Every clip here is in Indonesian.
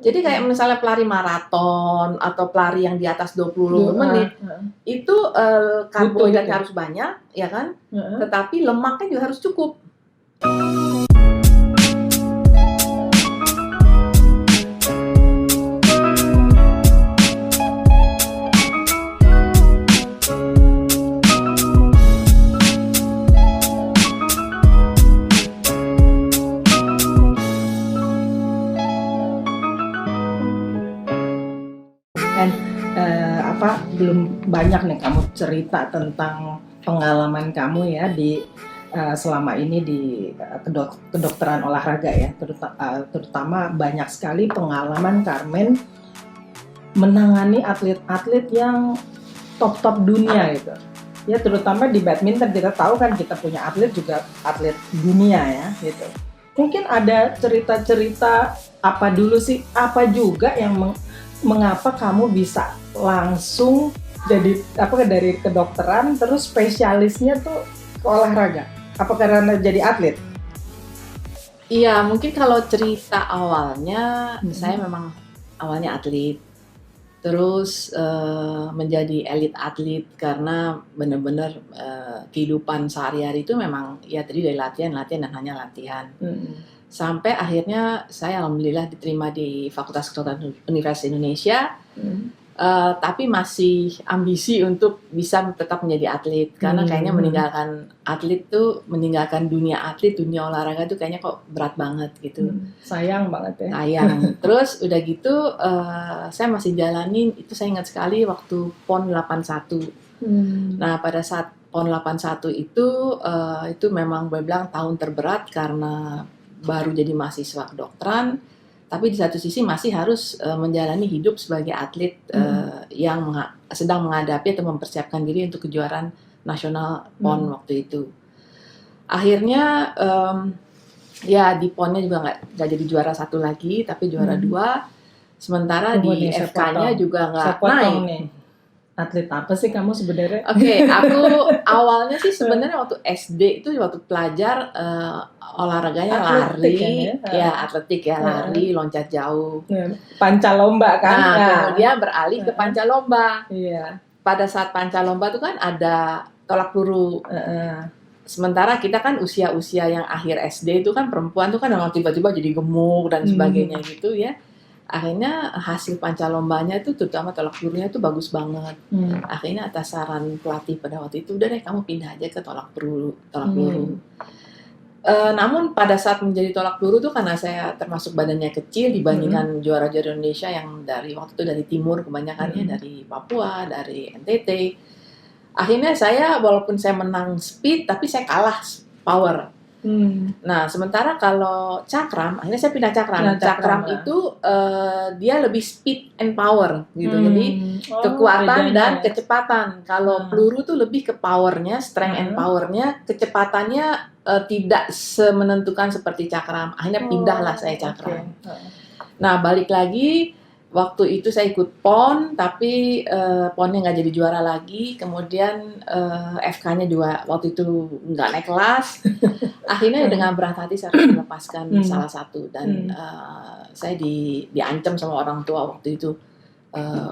Jadi kayak misalnya pelari maraton atau pelari yang di atas 20 menit, itu karbohidratnya harus banyak, ya kan? Tetapi lemaknya juga harus cukup. Belum banyak nih kamu cerita tentang pengalaman kamu ya di selama ini di kedokteran olahraga ya, terutama banyak sekali pengalaman Carmen menangani atlet-atlet yang top dunia gitu. Ya terutama di badminton kita tahu kan kita punya atlet juga atlet dunia ya gitu. Mungkin ada cerita-cerita apa dulu sih, apa juga yang mengapa kamu bisa langsung jadi dari kedokteran terus spesialisnya tuh ke olahraga? Apa karena jadi atlet? Iya, mungkin kalau cerita awalnya saya memang awalnya atlet. Terus menjadi elit atlet karena benar-benar kehidupan sehari-hari itu memang ya tadi dari latihan dan hanya latihan. Sampai akhirnya saya alhamdulillah diterima di Fakultas Kedokteran Universitas Indonesia, tapi masih ambisi untuk bisa tetap menjadi atlet karena kayaknya meninggalkan dunia olahraga itu kayaknya kok berat banget gitu. Sayang banget ya. Sayang. Terus udah gitu saya masih jalanin, itu saya ingat sekali waktu PON 81. Nah pada saat PON 81 itu memang gue bilang tahun terberat karena baru jadi mahasiswa kedokteran, tapi di satu sisi masih harus menjalani hidup sebagai atlet yang sedang menghadapi atau mempersiapkan diri untuk kejuaraan nasional PON waktu itu. Akhirnya ya di PON-nya juga nggak jadi juara 1 lagi, tapi juara 2. Sementara di FK-nya juga nggak naik. Nih. Atlet apa sih kamu sebenarnya? Oke, aku awalnya sih sebenarnya waktu SD itu waktu pelajar olahraganya lari, atletik ya, lari, loncat jauh, pancalomba kan? Nah, kemudian beralih ke pancalomba. Pada saat pancalomba itu kan ada tolak peluru. Sementara kita kan usia-usia yang akhir SD itu kan perempuan tuh kan memang tiba-tiba jadi gemuk dan sebagainya gitu ya. Akhirnya hasil pancalombanya itu terutama tolak pelurunya itu bagus banget. Akhirnya atas saran pelatih pada waktu itu, udah deh kamu pindah aja ke tolak peluru. Namun pada saat menjadi tolak peluru tuh karena saya termasuk badannya kecil dibandingkan juara-juara Indonesia yang dari waktu itu dari timur kebanyakannya, dari Papua, dari NTT. Akhirnya saya walaupun saya menang speed tapi saya kalah power. Nah sementara kalau cakram, akhirnya saya pindah cakram. Cakram itu dia lebih speed and power gitu. Jadi kekuatan dan kecepatan. Kalau peluru tuh lebih ke powernya, strength and powernya, kecepatannya tidak semenentukan seperti cakram. Akhirnya pindahlah saya cakram. Nah balik lagi. Waktu itu saya ikut PON, tapi PON-nya nggak jadi juara lagi. Kemudian FK-nya juga waktu itu nggak naik kelas. Akhirnya dengan berat hati saya harus melepaskan salah satu. Dan saya diancam sama orang tua waktu itu.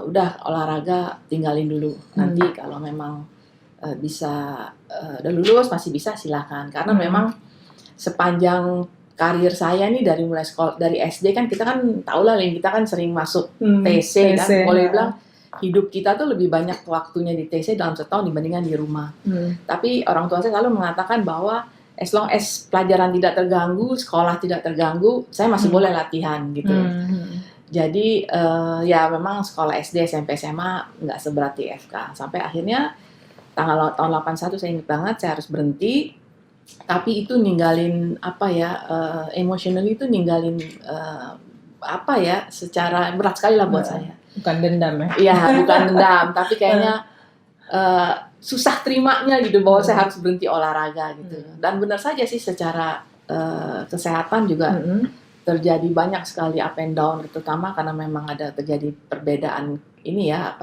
Udah olahraga tinggalin dulu. Nanti kalau memang bisa udah lulus masih bisa silakan. Karena memang sepanjang karir saya nih dari mulai sekolah dari SD kan kita kan tahu lah kita kan sering masuk TC kan, boleh bilang hidup kita tuh lebih banyak waktunya di TC dalam setahun dibandingkan di rumah. Tapi orang tua saya selalu mengatakan bahwa as long as pelajaran tidak terganggu, sekolah tidak terganggu, saya masih boleh latihan gitu. Jadi ya memang sekolah SD, SMP, SMA nggak seberat di FK. Sampai akhirnya tahun 81 saya ingat banget saya harus berhenti. Tapi itu ninggalin emotionally itu ninggalin secara berat sekali lah buat saya. Bukan dendam ya? Iya, bukan dendam, tapi kayaknya susah terimanya gitu bahwa saya harus berhenti olahraga gitu. Dan benar saja sih secara kesehatan juga terjadi banyak sekali up and down, terutama karena memang ada terjadi perbedaan ini ya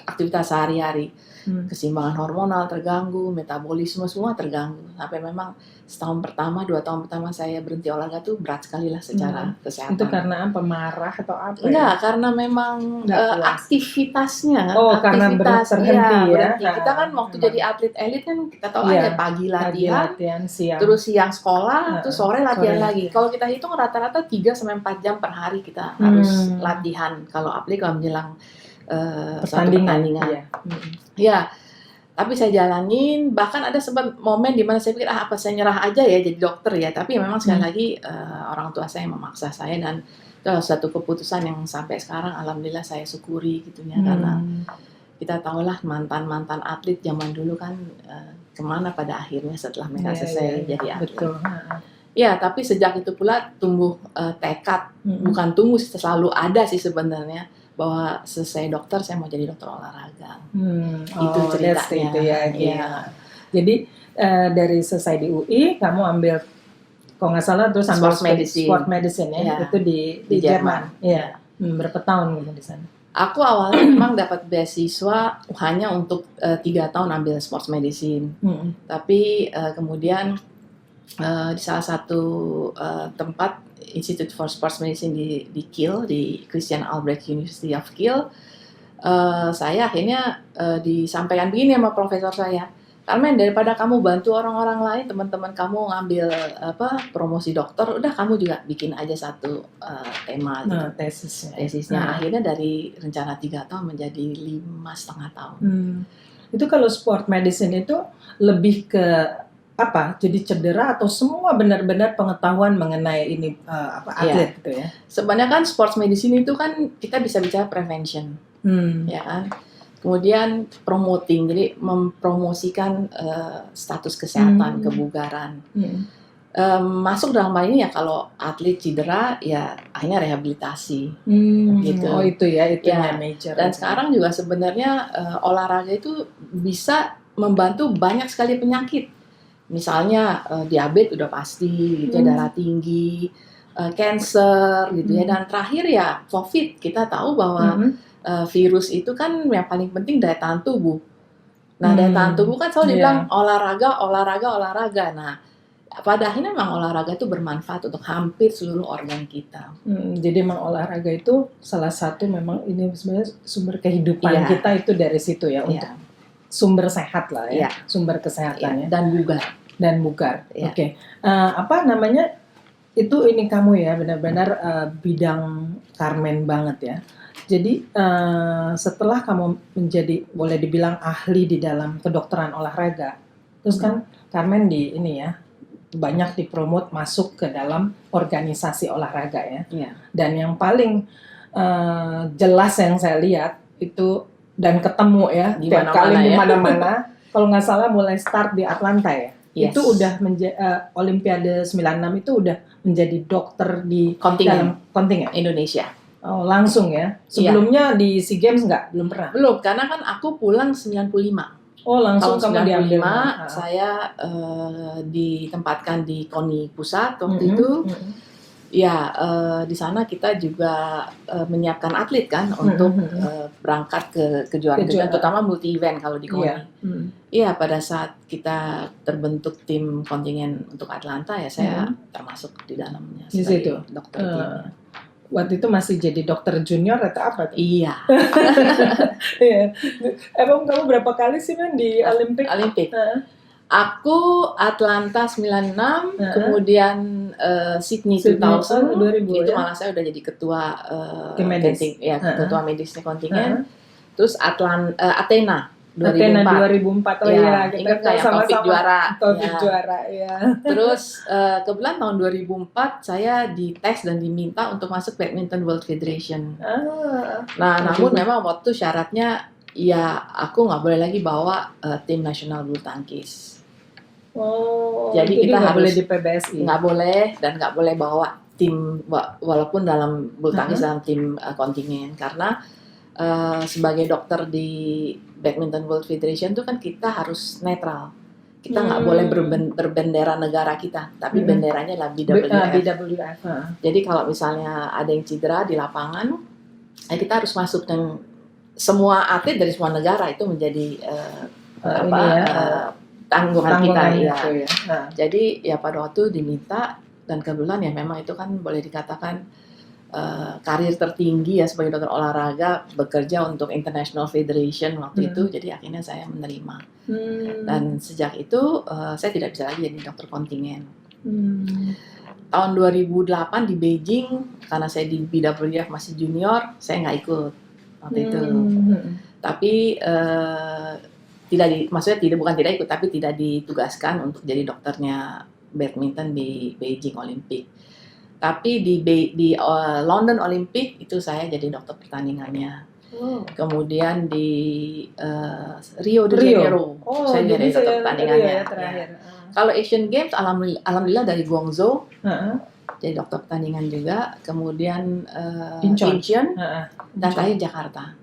aktivitas sehari-hari, keseimbangan hormonal terganggu, metabolisme semua terganggu. Sampai memang setahun pertama, 2 tahun pertama saya berhenti olahraga tuh berat sekali lah secara kesehatan. Itu karena apa? Marah atau apa? Enggak, karena memang aktivitasnya. Karena berhenti ya. Berhenti. Kita kan waktu jadi atlet elit kan kita tahu aja pagi latihan, siang. terus siang sekolah, terus sore latihan lagi. Kalau kita hitung rata-rata 3-4 jam per hari kita harus latihan. Kalau apalagi kalau menjelang suatu pertandingan. Ya, tapi saya jalanin. Bahkan ada sempat momen di mana saya pikir apa saya nyerah aja ya jadi dokter ya. Tapi memang sekali lagi orang tua saya memaksa saya, dan itu satu keputusan yang sampai sekarang alhamdulillah saya syukuri gitu ya. Karena kita tahulah mantan atlet zaman dulu kan kemana pada akhirnya setelah mereka selesai jadi atlet. Betul. Ya, tapi sejak itu pula tumbuh tekad, bukan tumbuh, selalu ada sih sebenarnya, bahwa selesai dokter saya mau jadi dokter olahraga. Itu ceritanya. Itu ya. Jadi dari selesai di UI kamu ambil, kalau nggak salah terus ambil sport medicine ya, itu di Jerman. Iya. Berapa tahun gitu di sana? Aku awalnya memang dapat beasiswa hanya untuk 3 tahun ambil sports medicine. Tapi kemudian di salah satu tempat Institute for Sports Medicine di Kiel, di Christian Albrecht University of Kiel, saya akhirnya disampaikan begini sama profesor saya, Carmen, daripada kamu bantu orang-orang lain, teman-teman kamu ngambil promosi dokter, udah kamu juga bikin aja satu tema gitu. Tesisnya. Akhirnya dari rencana 3 tahun menjadi 5,5 tahun. Itu kalau sport medicine itu lebih ke apa? Jadi cedera atau semua benar-benar pengetahuan mengenai ini atlet gitu ya? Sebenarnya kan sports medicine itu kan kita bisa bicara prevention, ya kan. Kemudian promoting, jadi mempromosikan status kesehatan, kebugaran. Masuk dalam hal ini ya kalau atlet cedera ya akhirnya rehabilitasi. Gitu. Oh itu ya, itunya major. Dan sekarang juga sebenarnya olahraga itu bisa membantu banyak sekali penyakit. Misalnya diabetes udah pasti gitu ya, darah tinggi, cancer gitu ya, dan terakhir ya COVID. Kita tahu bahwa virus itu kan yang paling penting daya tahan tubuh. Nah, daya tahan tubuh kan selalu dibilang olahraga. Nah, pada akhirnya memang olahraga itu bermanfaat untuk hampir seluruh organ kita. Jadi memang olahraga itu salah satu memang ini sebenarnya sumber kehidupan kita itu dari situ ya, untuk sumber sehat lah ya, sumber kesehatannya dan bugar. Oke. Apa namanya itu, ini kamu ya benar-benar bidang Carmen banget ya. Jadi setelah kamu menjadi boleh dibilang ahli di dalam kedokteran olahraga, terus kan Carmen di ini ya banyak dipromot masuk ke dalam organisasi olahraga ya. Dan yang paling jelas yang saya lihat itu dan ketemu ya tiap kali di mana-mana. Kalau nggak salah mulai start di Atlanta ya. Itu udah Olimpiade 96 itu udah menjadi dokter di dalam kontingen Indonesia. Oh, langsung ya. Sebelumnya di SEA Games belum pernah. Belum, karena kan aku pulang 95. Oh, langsung kamu diambil. Saya ditempatkan di KONI pusat waktu itu. Ya, di sana kita juga menyiapkan atlet kan untuk berangkat ke kejuaraan-kejuaraan, terutama multi event kalau di KONI. Iya, pada saat kita terbentuk tim kontingen untuk Atlanta ya saya termasuk di dalamnya sebagai dokter timnya. Waktu itu masih jadi dokter junior atau apa? Iya. Emang kamu berapa kali sih di Olimpik? Aku Atlanta 96, kemudian Sydney 2000 itu malah saya udah jadi ketua ketua medisnya kontingen. Terus Athena 2004. Oh ya, kita kayak sama-sama Taufik juara. Terus kebetulan tahun 2004 saya dites dan diminta untuk masuk Badminton World Federation. Namun memang waktu syaratnya ya aku nggak boleh lagi bawa tim nasional bulu tangkis. Jadi kita harus boleh di PBSI. Nggak boleh, dan nggak boleh bawa tim walaupun dalam bulu tangkis dalam tim kontingen, karena sebagai dokter di Badminton World Federation itu kan kita harus netral. Kita nggak boleh berbendera negara kita, tapi benderanya adalah BWF. Jadi kalau misalnya ada yang cedera di lapangan, kita harus masuk, dan semua atlet dari semua negara itu menjadi tanggungan kita ya. Jadi ya pada waktu diminta, dan kebetulan ya memang itu kan boleh dikatakan karir tertinggi ya sebagai dokter olahraga, bekerja untuk International Federation waktu itu. Jadi akhirnya saya menerima. Dan sejak itu saya tidak bisa lagi jadi dokter kontingen. Tahun 2008 di Beijing, karena saya di BWF masih junior, saya nggak ikut waktu itu. Tapi bukan tidak ikut, tapi tidak ditugaskan untuk jadi dokternya badminton di Beijing Olympic. Tapi di London Olympic itu saya jadi dokter pertandingannya. Kemudian di Rio de Janeiro saya jadi dokter pertandingannya. Kalau Asian Games alhamdulillah dari Guangzhou jadi dokter pertandingan juga. Kemudian Incheon dan terakhir Jakarta.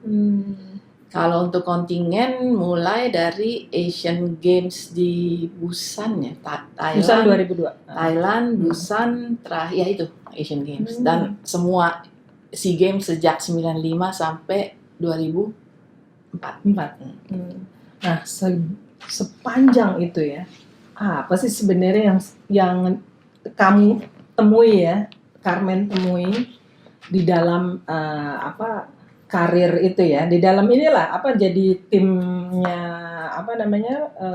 Kalau untuk kontingen mulai dari Asian Games di Busan ya, Thailand, Busan 2002. Thailand, Busan, terakhir ya itu Asian Games, dan semua SEA Games sejak 95 sampai 2004. Nah, sepanjang itu ya, apa sih sebenarnya yang kamu temui ya, Carmen temui di dalam karir itu ya, di dalam inilah jadi timnya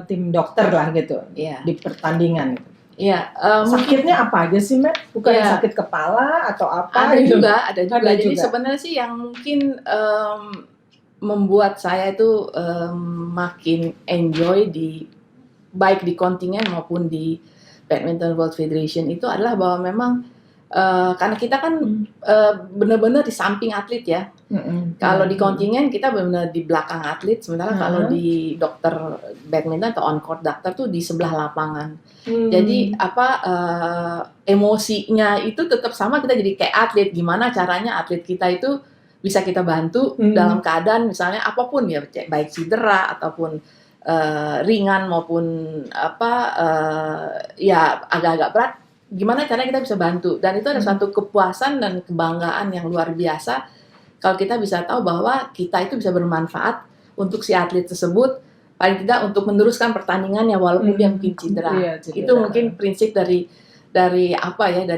tim dokter lah gitu di pertandingan. Sakitnya apa aja sih, Mbak? Bukan sakit kepala atau apa? Ada juga. Jadi sebenarnya sih yang mungkin membuat saya itu makin enjoy baik di kontingen maupun di Badminton World Federation itu adalah bahwa memang karena kita kan benar-benar di samping atlet ya. Kalau di kontingen kita benar-benar di belakang atlet, sementara kalau di dokter badminton atau on court dokter tuh di sebelah lapangan. Jadi emosinya itu tetap sama, kita jadi kayak atlet. Gimana caranya atlet kita itu bisa kita bantu dalam keadaan misalnya apapun ya, baik cedera ataupun ringan maupun ya agak-agak berat. Gimana caranya kita bisa bantu, dan itu ada suatu kepuasan dan kebanggaan yang luar biasa kalau kita bisa tahu bahwa kita itu bisa bermanfaat untuk si atlet tersebut, paling tidak untuk meneruskan pertandingannya walaupun dia mungkin cedera. Itu mungkin prinsip dari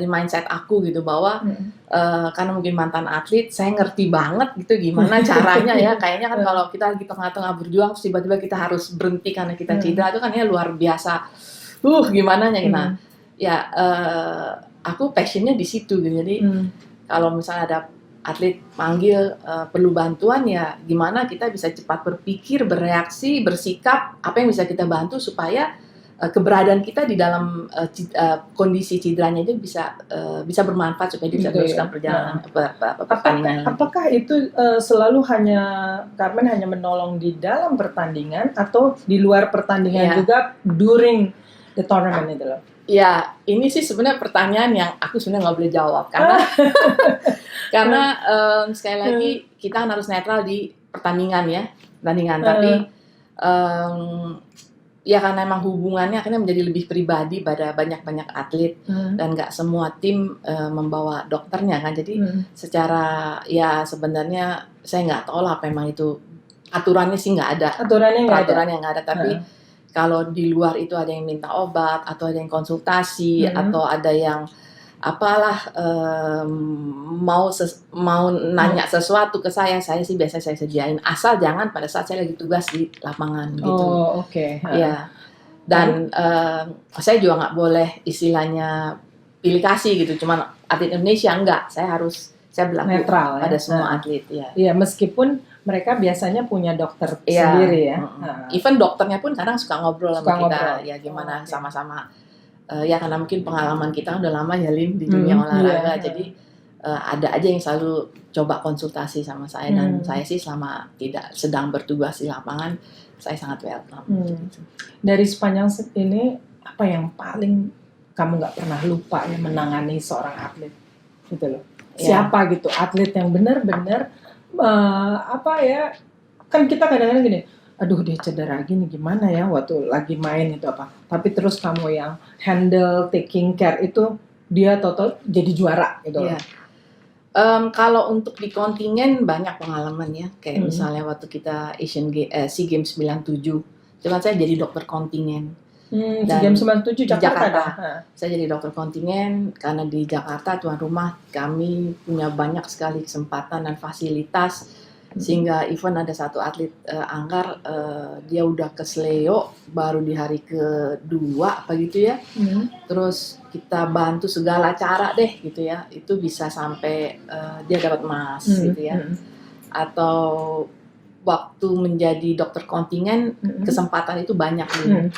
mindset aku gitu, bahwa karena mungkin mantan atlet, saya ngerti banget gitu gimana caranya ya. Kayaknya kan kalau kita lagi tengah-tengah berjuang terus tiba-tiba kita harus berhenti karena kita cedera, itu kan ya luar biasa. Gimana ya kita. Aku passionnya di situ gitu. Jadi kalau misalnya ada atlet panggil perlu bantuan, ya gimana kita bisa cepat berpikir, bereaksi, bersikap, apa yang bisa kita bantu supaya keberadaan kita di dalam kondisi cederanya itu bisa bermanfaat supaya dia bisa teruskan perjalanan pertandingan. Apakah itu selalu Carmen hanya menolong di dalam pertandingan atau di luar pertandingan juga during the tournament itu loh? Ya, ini sih sebenarnya pertanyaan yang aku sebenarnya nggak boleh jawab karena sekali lagi kita harus netral di pertandingan. Tapi ya karena memang hubungannya akhirnya menjadi lebih pribadi pada banyak atlet dan nggak semua tim membawa dokternya kan. Jadi secara ya sebenarnya saya nggak tahu lah, memang itu aturannya sih nggak ada. Peraturannya nggak ada, tapi kalau di luar itu ada yang minta obat atau ada yang konsultasi atau ada yang mau nanya sesuatu ke saya sih biasanya saya sediain, asal jangan pada saat saya lagi tugas di lapangan gitu. Ya. Dan saya juga nggak boleh istilahnya pilih kasih gitu, cuman atlet Indonesia enggak, saya berlaku netral pada semua atlet ya. Iya, meskipun mereka biasanya punya dokter sendiri ya. Even dokternya pun kadang suka ngobrol sama kita, ya gimana sama-sama. Ya karena mungkin pengalaman kita udah lama ya Lin di dunia olahraga, jadi ada aja yang selalu coba konsultasi sama saya, dan saya sih selama tidak sedang bertugas di lapangan, saya sangat welcome. Dari sepanjang ini, apa yang paling kamu nggak pernah lupa ya menangani seorang atlet gitu loh? Siapa gitu atlet yang benar-benar kan kita kadang-kadang gini, aduh dia cedera gini gimana ya waktu lagi main itu apa, tapi terus kamu yang handle taking care itu dia total jadi juara gitu. Kalau untuk di kontingen banyak pengalaman ya, kayak Hmm. misalnya waktu kita SEA Games 97, cuman saya jadi dokter kontingen. Dan Jam 97 di Jakarta Jakarta. dah. Saya jadi dokter kontingen karena di Jakarta tuan rumah kami punya banyak sekali kesempatan dan fasilitas, sehingga even ada satu atlet Anggar, dia udah ke Sleo baru di hari kedua apa gitu ya. Terus kita bantu segala cara deh gitu ya, itu bisa sampai dia dapat emas gitu ya. Atau waktu menjadi dokter kontingen kesempatan itu banyak dulu.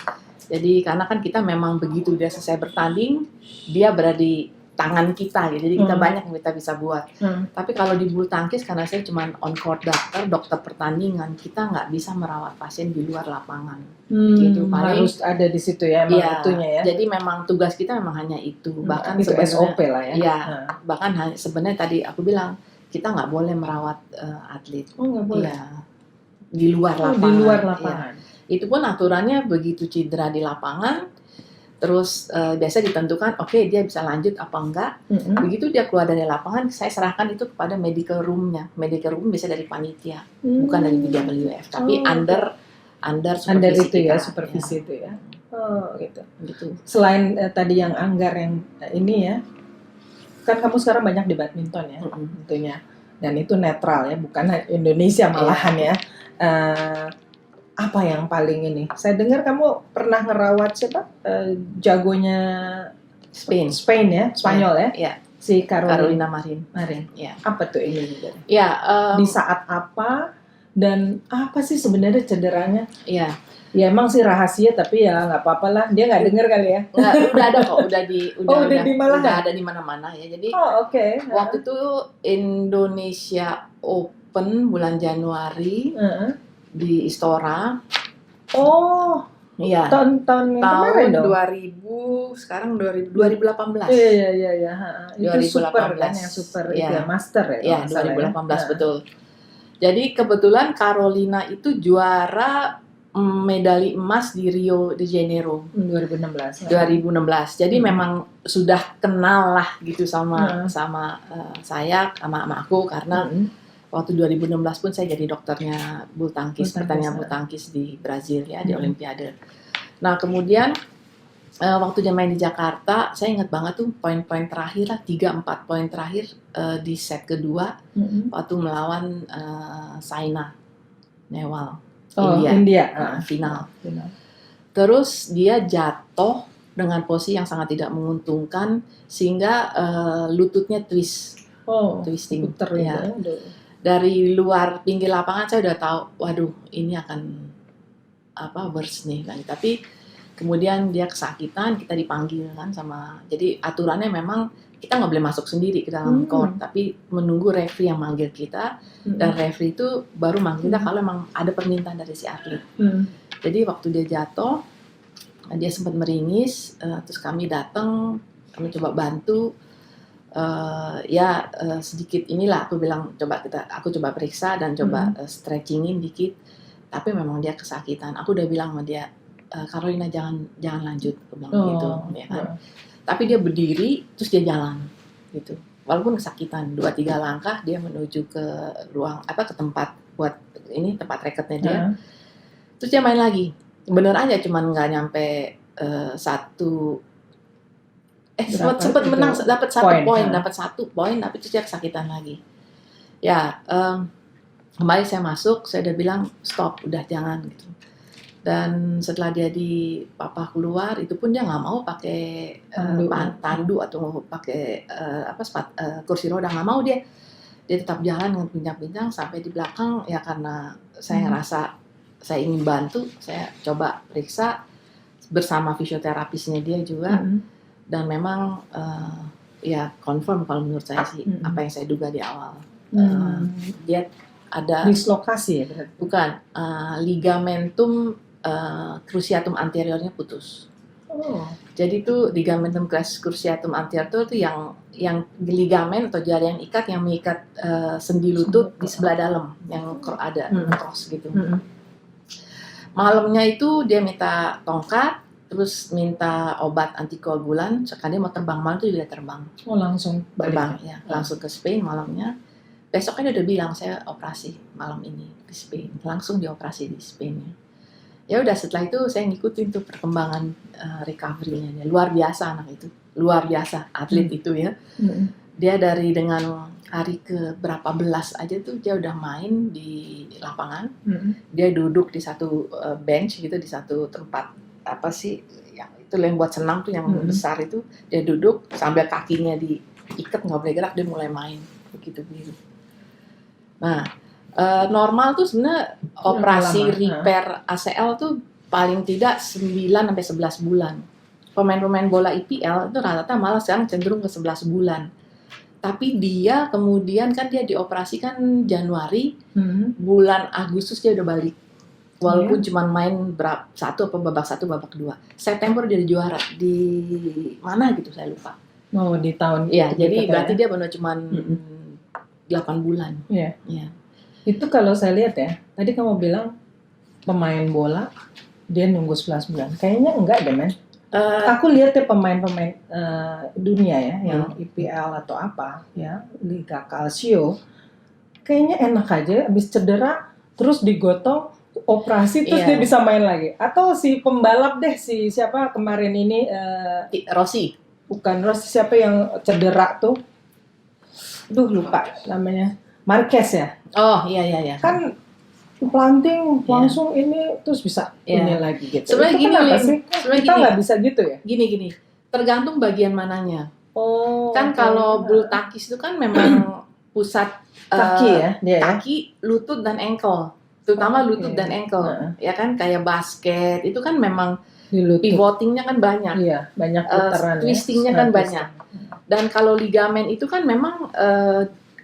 Jadi karena kan kita memang begitu dia selesai bertanding, dia berada di tangan kita gitu. Jadi kita banyak yang kita bisa buat. Tapi kalau di bulu tangkis karena saya cuma on court dokter pertandingan, kita nggak bisa merawat pasien di luar lapangan. Gitu. Paling Harus ada di situ ya, emang itunya ya. Jadi memang tugas kita memang hanya itu. Bahkan itu SOP lah ya. Iya. Bahkan sebenarnya tadi aku bilang kita nggak boleh merawat atlet. Nggak boleh. Iya. Di luar lapangan. Di luar lapangan. Iya. Itu pun aturannya begitu cedera di lapangan, terus biasa ditentukan, oke, dia bisa lanjut apa enggak. Begitu dia keluar dari lapangan, saya serahkan itu kepada medical room-nya. Medical room bisa dari panitia, bukan dari BWF, tapi under supervisi itu ya, kita. supervisi itu ya. Gitu. Selain tadi yang Anggar yang ini ya, kan kamu sekarang banyak di badminton ya, tentunya. Dan itu netral ya, bukan Indonesia malahan ya. Apa yang paling ini? Saya dengar kamu pernah ngerawat siapa? Jagonya Spain ya, Spanyol ya? Iya. Si Carolina Marin. Ya. Apa tuh ini juga? Ya. Di saat apa dan apa sih sebenarnya cederanya? Iya. Ya emang sih rahasia tapi ya nggak apa-apa lah. Dia nggak dengar kali ya? Udah ada kok, udah ada di mana-mana ya. Jadi waktu itu Indonesia Open bulan Januari. Di Istora. Iya. Tahun kemarin dong. 2000, sekarang 2018. Iya. Itu 2018. super kan, yang super itu ya, master ya. Iya, 2018 betul. Jadi kebetulan Carolina itu juara medali emas di Rio de Janeiro 2016. Jadi memang sudah kenal lah gitu sama saya, sama aku karena waktu 2016 pun saya jadi dokternya bulu tangkis, pertandingan bulu tangkis di Brazil ya, di Olimpiade. Nah kemudian waktu dia main di Jakarta, saya ingat banget tuh poin-poin terakhir lah, 3-4 poin terakhir di set kedua, waktu melawan Saina Nehwal, India. Final. Terus dia jatuh dengan posisi yang sangat tidak menguntungkan, sehingga lututnya twisting. Ya. Dari luar pinggir lapangan saya udah tahu, waduh ini akan worse nih. Tapi kemudian dia kesakitan, kita dipanggil kan jadi aturannya memang kita nggak boleh masuk sendiri ke dalam court, tapi menunggu referee yang manggil kita, dan referee itu baru manggil kita kalau memang ada permintaan dari si atlet. Jadi waktu dia jatuh, dia sempat meringis, terus kami datang, kami coba bantu. Sedikit inilah aku bilang aku coba periksa dan coba stretchingin dikit, tapi memang dia kesakitan. Aku udah bilang sama dia, Carolina jangan lanjut, aku bilang gitu, ya kan. Tapi dia berdiri terus dia jalan gitu, walaupun kesakitan 2-3 langkah dia menuju ke ruang ke tempat buat ini tempat raketnya dia, terus dia main lagi, bener aja cuman nggak nyampe sempat menang, dapat 1 poin, tapi terus dia kesakitan lagi. Ya, kembali saya masuk, saya udah bilang stop, udah jangan gitu. Dan setelah dia di papa keluar, itu pun dia nggak mau pakai tandu atau pakai kursi roda, nggak mau dia tetap jalan dengan pincang-pincang sampai di belakang ya, karena saya ngerasa saya ingin bantu, saya coba periksa bersama fisioterapisnya dia juga. Dan memang confirm kalau menurut saya sih apa yang saya duga di awal. Dia ada dislokasi ya berarti? Bukan, ligamentum cruciatum anteriornya putus. Jadi itu ligamentum cruciatum anterior itu yang ligamen atau jari yang mengikat sendi lutut di sebelah dalam yang ada cross gitu. Malamnya itu dia minta tongkat. terus minta obat anticoagulan, sekali mau terbang malam itu juga terbang. Oh, langsung Terbang balik. ya, langsung ke Spain malamnya. Besoknya dia udah bilang saya operasi malam ini di Spain, langsung dioperasi di Spain ya. Ya udah setelah itu saya ngikutin tuh perkembangan recovery-nya. Luar biasa anak itu, luar biasa atlet itu ya. Dia dari dengan hari ke berapa belas aja tuh dia udah main di lapangan. Dia duduk di satu bench gitu, di satu tempat apa sih yang itu yang buat senam tuh yang besar itu. Dia duduk sambil kakinya diikat nggak boleh gerak, dia mulai main begitu. Nah, normal tuh sebenarnya operasi repair ACL tuh paling tidak 9 sampai 11 bulan. Pemain-pemain bola IPL itu rata-rata malah sekarang cenderung ke 11 bulan. Tapi dia kemudian kan dia dioperasikan Januari, bulan Agustus dia udah balik. Walaupun cuma main babak 1 babak 2. September dia juara di mana gitu saya lupa. Oh, di tahun ya, jadi berarti dia benar cuma 8 bulan. Iya. Ya. Itu kalau saya lihat ya, tadi kamu bilang pemain bola dia nunggu 11 bulan. Kayaknya enggak deh, men. Aku lihat ya pemain-pemain dunia ya, yang IPL atau apa ya, Liga Calcio, kayaknya enak aja, habis cedera terus digotong operasi terus dia bisa main lagi. Atau si pembalap deh, si siapa kemarin ini Rossi. Bukan Rossi, siapa yang cedera tuh? Duh, lupa namanya. Marquez ya? Oh, iya. Kan planting langsung ini terus bisa ini lagi gitu. Sebenarnya gini sih? Kita nggak bisa gitu ya? Gini. Tergantung bagian mananya. Oh. Kan kalau bulu tangkis itu kan memang pusat kaki ya? Kaki, lutut dan ankle. Terutama lutut dan ankle. Ya kan kayak basket itu kan memang pivotingnya kan banyak. Iya, banyak putaran. Twistingnya kan banyak. Dan kalau ligamen itu kan memang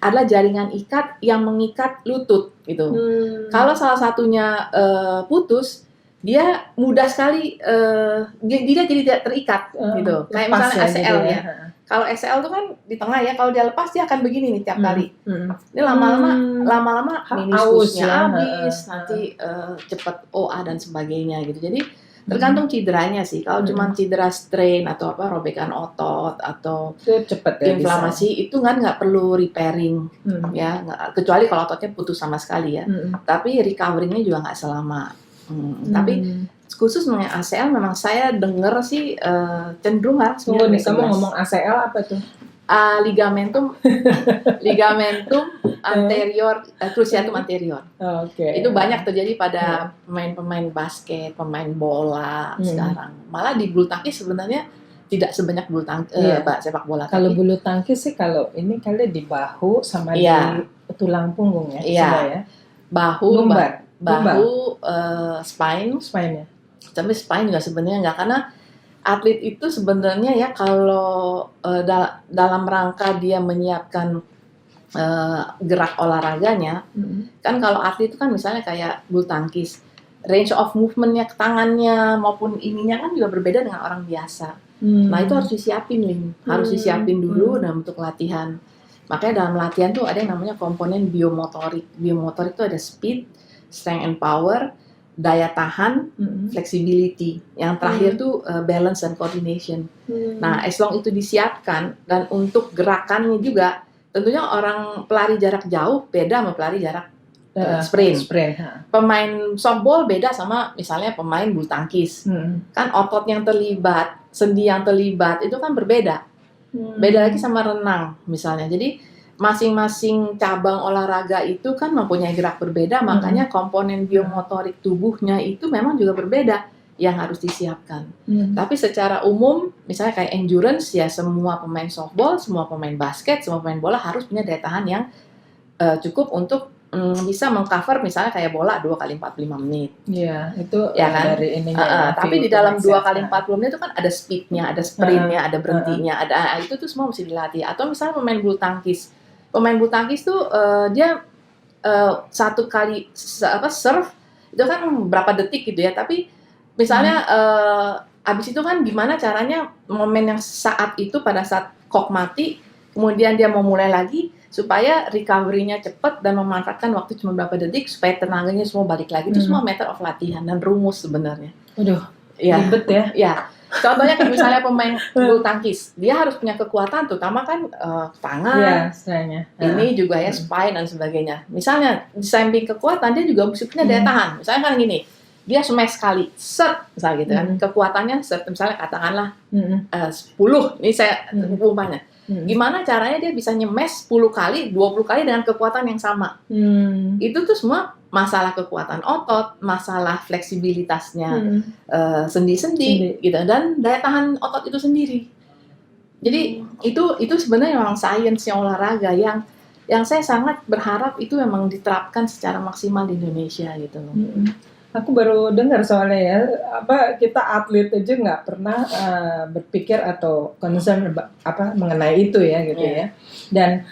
adalah jaringan ikat yang mengikat lutut gitu. Kalau salah satunya putus, dia mudah sekali dia jadi tidak terikat gitu. Kayak misalnya ACL ya. Kalau ACL itu kan di tengah ya, kalau dia lepas dia akan begini nih tiap kali. Ini lama-lama meniskusnya habis, nanti cepat OA dan sebagainya gitu. Jadi tergantung cederanya sih. Kalau cuma cedera strain atau apa robekan otot atau cepet ya, inflamasi bisa. Itu kan nggak perlu repairing ya, kecuali kalau ototnya putus sama sekali ya. Tapi recovery-nya juga nggak selama. Tapi khusus mengenai ACL memang saya dengar sih cenderung harus. Tunggu nih, kamu ngomong ACL apa tuh? Ligamentum anterior, cruciatum anterior. Itu banyak terjadi pada pemain-pemain basket, pemain bola sekarang. Malah di bulu tangkis sebenarnya tidak sebanyak bulu tangkis sepak bola. Kalau bulu tangkis sih kalau ini kali di bahu sama di tulang punggung ya. Ya. Bahu, spine ya. Tapi spine juga sebenarnya enggak, karena atlet itu sebenarnya ya kalau dalam rangka dia menyiapkan gerak olahraganya, kan kalau atlet itu kan misalnya kayak bulu tangkis, range of movementnya ke tangannya maupun ininya kan juga berbeda dengan orang biasa. Nah itu harus disiapin harus disiapin dulu dalam bentuk latihan. Makanya dalam latihan tuh ada yang namanya komponen biomotorik. Biomotorik itu ada speed, strength and power, daya tahan, flexibility. Yang terakhir tuh balance and coordination. Nah, as long itu disiapkan dan untuk gerakannya juga, tentunya orang pelari jarak jauh beda sama pelari jarak sprint. Pemain softball beda sama misalnya pemain bulu tangkis. Kan otot yang terlibat, sendi yang terlibat itu kan berbeda. Beda lagi sama renang misalnya. Jadi masing-masing cabang olahraga itu kan mempunyai gerak berbeda, makanya komponen biomotorik tubuhnya itu memang juga berbeda yang harus disiapkan. Tapi secara umum, misalnya kayak endurance ya, semua pemain softball, semua pemain basket, semua pemain bola harus punya daya tahan yang cukup untuk bisa mengcover misalnya kayak bola 2 kali 45 menit. Iya, itu ya kan? Dari ininya. Tapi di dalam 2 kali 40 menit itu kan ada speednya, ada sprintnya, ada berhentinya, ada itu tuh semua mesti dilatih. Atau misalnya pemain bulu tangkis. Pemain bulu tangkis tuh dia 1 kali serve itu kan berapa detik gitu ya, tapi misalnya abis itu kan gimana caranya momen yang saat itu pada saat kok mati, kemudian dia mau mulai lagi supaya recovery-nya cepat dan memanfaatkan waktu cuma berapa detik supaya tenaganya semua balik lagi. Itu semua matter of latihan dan rumus sebenarnya. Ya, ribet ya. ya. Contohnya kayak misalnya pemain bulu tangkis, dia harus punya kekuatan, terutama kan tangan, Iya, istilahnya. ini juga ya spine dan sebagainya. Misalnya di samping kekuatan dia juga mesti punya daya tahan. Misalnya kan gini, dia smash sekali, set, misalnya gitu kan, kekuatannya set, misalnya katakanlah 10, ini saya umpamanya. Gimana caranya dia bisa nyemes 10 kali, 20 kali dengan kekuatan yang sama. Itu tuh semua masalah kekuatan otot, masalah fleksibilitasnya sendi-sendi gitu, dan daya tahan otot itu sendiri. Jadi itu sebenarnya memang sainsnya olahraga yang saya sangat berharap itu memang diterapkan secara maksimal di Indonesia gitu loh. Aku baru dengar soalnya ya, kita atlet aja nggak pernah berpikir atau concern mengenai itu ya gitu ya. Dan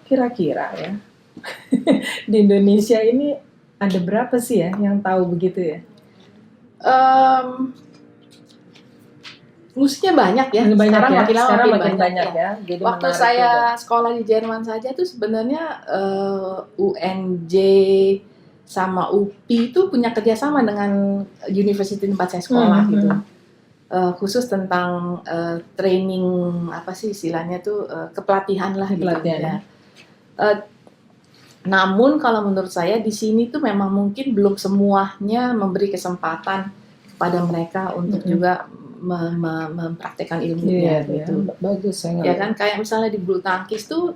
kira-kira ya di Indonesia ini ada berapa sih ya yang tahu begitu ya? Mestinya banyak ya. Sekarang makin lama makin banyak ya. Jadi waktu saya sekolah di Jerman saja tuh sebenarnya UNJ sama UPI itu punya kerjasama dengan university tempat saya sekolah gitu. Khusus tentang training apa sih istilahnya tuh kepelatihan lah gitu ya. Namun kalau menurut saya di sini tuh memang mungkin belum semuanya memberi kesempatan kepada mereka untuk juga mempraktekkan ilmunya gitu. Bagus ya kan, kayak misalnya di bulu tangkis tuh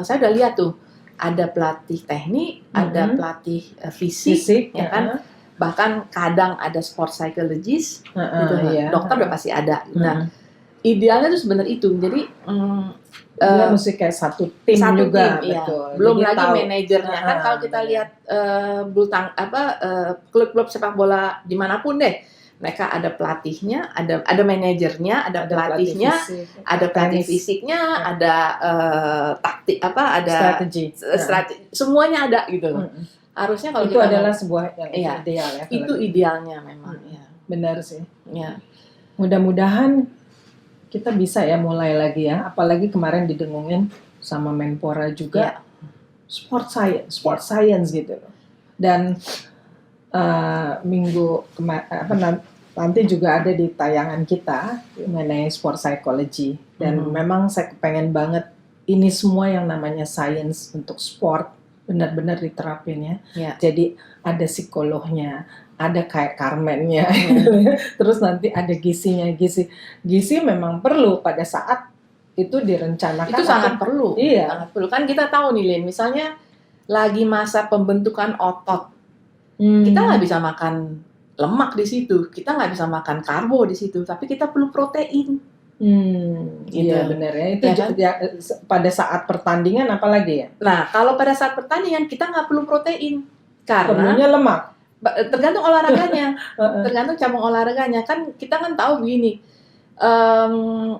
saya udah lihat tuh ada pelatih teknik, ada pelatih fisik ya kan. Bahkan kadang ada sport psychologist, gitu, dokter udah pasti ada. Nah, idealnya tuh sebenarnya itu. Jadi mesti kayak satu tim juga, tim, betul. Ya. Belum jadi lagi manajernya kan kalau kita lihat klub-klub sepak bola dimanapun deh, mereka ada pelatihnya, ada manajernya, ada pelatihnya, ada pelatih fisiknya, ada taktik ada strategi, semuanya ada gitu loh. Harusnya kalau itu kita adalah sebuah yang ideal ya. Itu idealnya memang ya. Benar sih. Ya. Mudah-mudahan kita bisa ya mulai lagi ya. Apalagi kemarin didengungin sama Menpora juga sport science gitu. Dan minggu nanti juga ada di tayangan kita mengenai sport psychology. Dan memang saya pengen banget ini semua yang namanya science untuk sport benar-benar diterapin ya. Jadi ada psikolognya, ada kayak Carmennya, terus nanti ada gizinya. Gizi memang perlu pada saat itu direncanakan. Itu sangat perlu. Iya. Sangat perlu. Kan kita tahu nih, Lin, misalnya lagi masa pembentukan otot, kita nggak bisa makan lemak di situ, kita nggak bisa makan karbo di situ, tapi kita perlu protein. Gitu. Iya benar ya. Itu kan? Pada saat pertandingan apalagi ya? Nah, kalau pada saat pertandingan kita nggak perlu protein karena perlunya lemak. Tergantung olahraganya, tergantung cabang olahraganya. Kan kita kan tahu begini, 0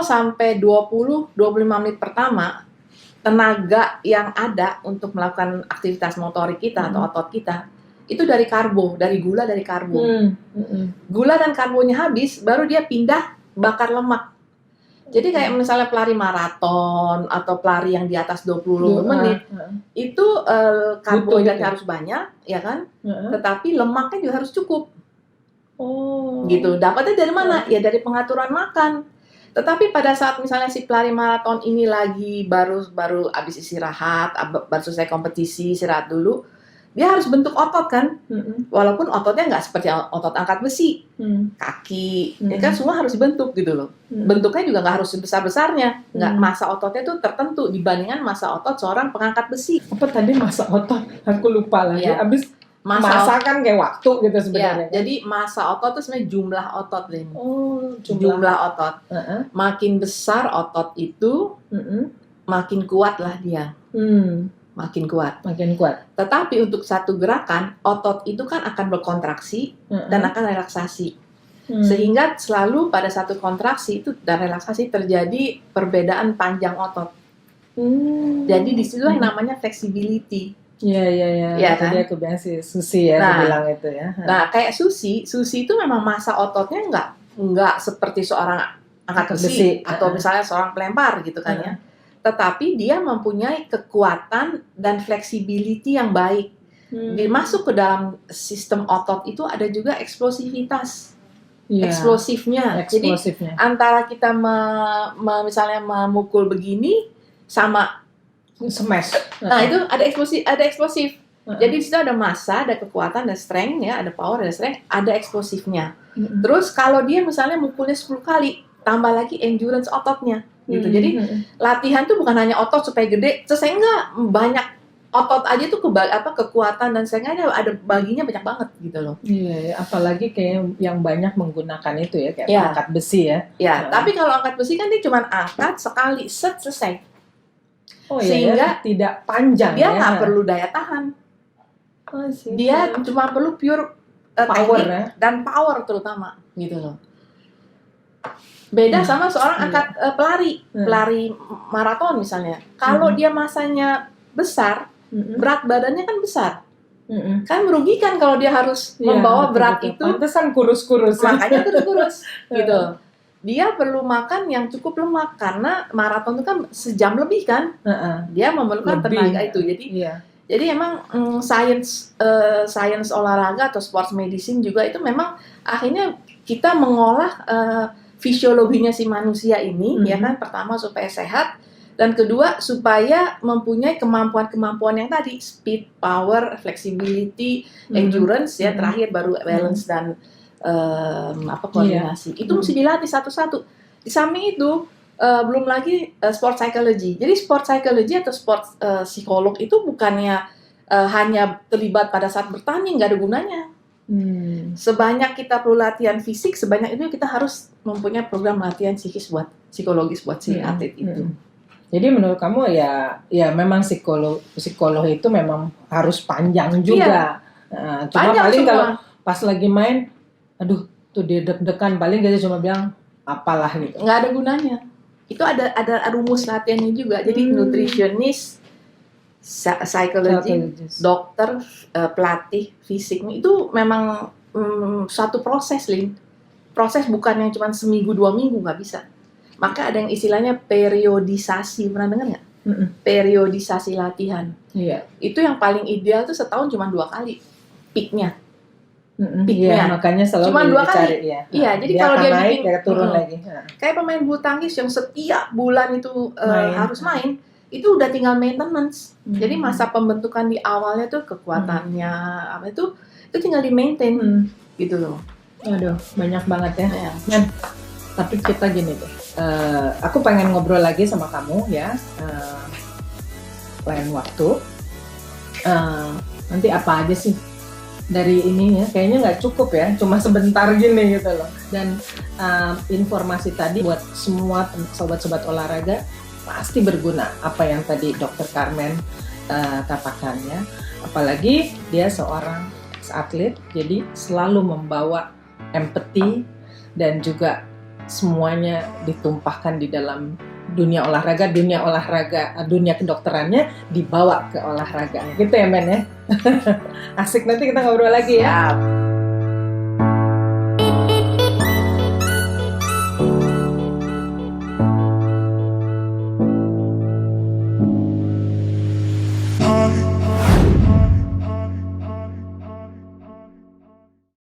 sampai 25 menit pertama tenaga yang ada untuk melakukan aktivitas motorik kita atau otot kita itu dari karbo, dari gula, dari karbo. Gula dan karbonya habis, baru dia pindah bakar lemak. Jadi kayak misalnya pelari maraton atau pelari yang di atas 20 menit, itu karbohidratnya harus banyak, ya kan? Tetapi lemaknya juga harus cukup. Gitu. Dapatnya dari mana? Ya dari pengaturan makan. Tetapi pada saat misalnya si pelari maraton ini lagi baru habis istirahat, baru selesai kompetisi, istirahat dulu, dia harus bentuk otot kan, walaupun ototnya nggak seperti otot angkat besi, kaki, ya kan semua harus dibentuk gitu loh. Bentuknya juga nggak harus besar-besarnya, nggak masa ototnya tuh tertentu dibandingkan masa otot seorang pengangkat besi. Apa tadi masa otot? Aku lupa lagi. Abis masa kan kayak waktu gitu sebenarnya. Kan? Jadi masa otot itu sebenarnya jumlah otot, Lin. Jumlah otot. Makin besar otot itu, makin kuat lah dia. Makin kuat. Tetapi untuk satu gerakan, otot itu kan akan berkontraksi dan akan relaksasi. Sehingga selalu pada satu kontraksi itu dan relaksasi terjadi perbedaan panjang otot. Jadi disitulah namanya flexibility. Iya. Ya, kan? Jadi aku bilang si Susi ya, bilang itu ya. Nah, kayak Susi itu memang masa ototnya nggak seperti seorang angkat besi atau misalnya seorang pelempar gitu kan ya. Tetapi dia mempunyai kekuatan dan fleksibility yang baik. Dimasuk ke dalam sistem otot itu ada juga eksplosivitas, Iya, eksplosifnya. Jadi eksplosifnya. antara kita misalnya memukul begini sama, Smash. nah itu ada eksplosif. Uh-uh. Jadi di situ ada massa, ada kekuatan, ada strength ya, ada power, ada strength, ada eksplosifnya. Terus kalau dia misalnya mukulnya 10 kali, tambah lagi endurance ototnya gitu. Jadi latihan tuh bukan hanya otot supaya gede, saya enggak, banyak otot aja tuh kekuatan dan saya ada baginya banyak banget gitu loh. Iya, apalagi kayak yang banyak menggunakan itu ya, kayak Ya. angkat besi ya. Ya, tapi kalau angkat besi kan dia cuma angkat sekali, selesai. Oh iya, Sehingga ya, tidak panjang Dia ya. nggak perlu daya tahan, Oh, sih. dia cuma perlu pure power teknik ya. dan power terutama gitu loh. Beda sama seorang angkat pelari maraton misalnya. Kalau dia masanya besar, berat badannya kan besar, kan merugikan kalau dia harus membawa berat itu. Pantesan kurus-kurus. Makanya kurus gitu. Dia perlu makan yang cukup lemak karena maraton itu kan sejam lebih kan. Dia memerlukan tenaga itu. Jadi emang sains olahraga atau sports medicine juga itu memang akhirnya kita mengolah fisiologinya si manusia ini, ya kan, pertama supaya sehat, dan kedua supaya mempunyai kemampuan-kemampuan yang tadi, speed, power, flexibility, endurance, ya terakhir baru balance dan koordinasi. Itu mesti dilatih satu-satu. Di samping itu belum lagi sport psychology. Jadi sport psychology atau sport psikolog itu bukannya hanya terlibat pada saat bertanding, nggak ada gunanya. Sebanyak kita perlu latihan fisik, sebanyak itu kita harus mempunyai program latihan psikologis buat si atlet itu. Jadi menurut kamu ya memang psikolog itu memang harus panjang juga. Cuma panjang paling semua. kalau pas lagi main, aduh tuh dia deg-degan, paling dia cuma bilang apalah gitu. Nggak ada gunanya. Itu ada rumus latihannya juga. Jadi nutritionist, psikologis, dokter, pelatih fisiknya itu memang satu proses, Lin. Proses bukan yang cuma seminggu 2 minggu, nggak bisa. Maka ada yang istilahnya periodisasi, pernah dengar nggak? Periodisasi latihan. Iya. Itu yang paling ideal tuh setahun cuma 2 kali peaknya. Iya, makanya selalu cuma 2 kali. Cari, ya. Iya, jadi kalau dia naik, bikin dia turun lagi. Kayak pemain bulu tangkis yang setiap bulan itu harus main, itu udah tinggal maintenance. Jadi masa pembentukan di awalnya tuh kekuatannya itu tinggal di maintain gitu loh. Aduh, banyak banget ya. Tapi kita gini deh, aku pengen ngobrol lagi sama kamu ya, lain waktu. Nanti apa aja sih dari ini ya, kayaknya nggak cukup ya, cuma sebentar gini gitu loh. Dan informasi tadi buat semua sobat-sobat olahraga pasti berguna, apa yang tadi Dr. Carmen katakan ya. Apalagi dia seorang atlet, jadi selalu membawa empati dan juga semuanya ditumpahkan di dalam dunia olahraga, dunia kedokterannya dibawa ke olahraga. Gitu ya, Men ya. Asik, nanti kita ngobrol lagi ya.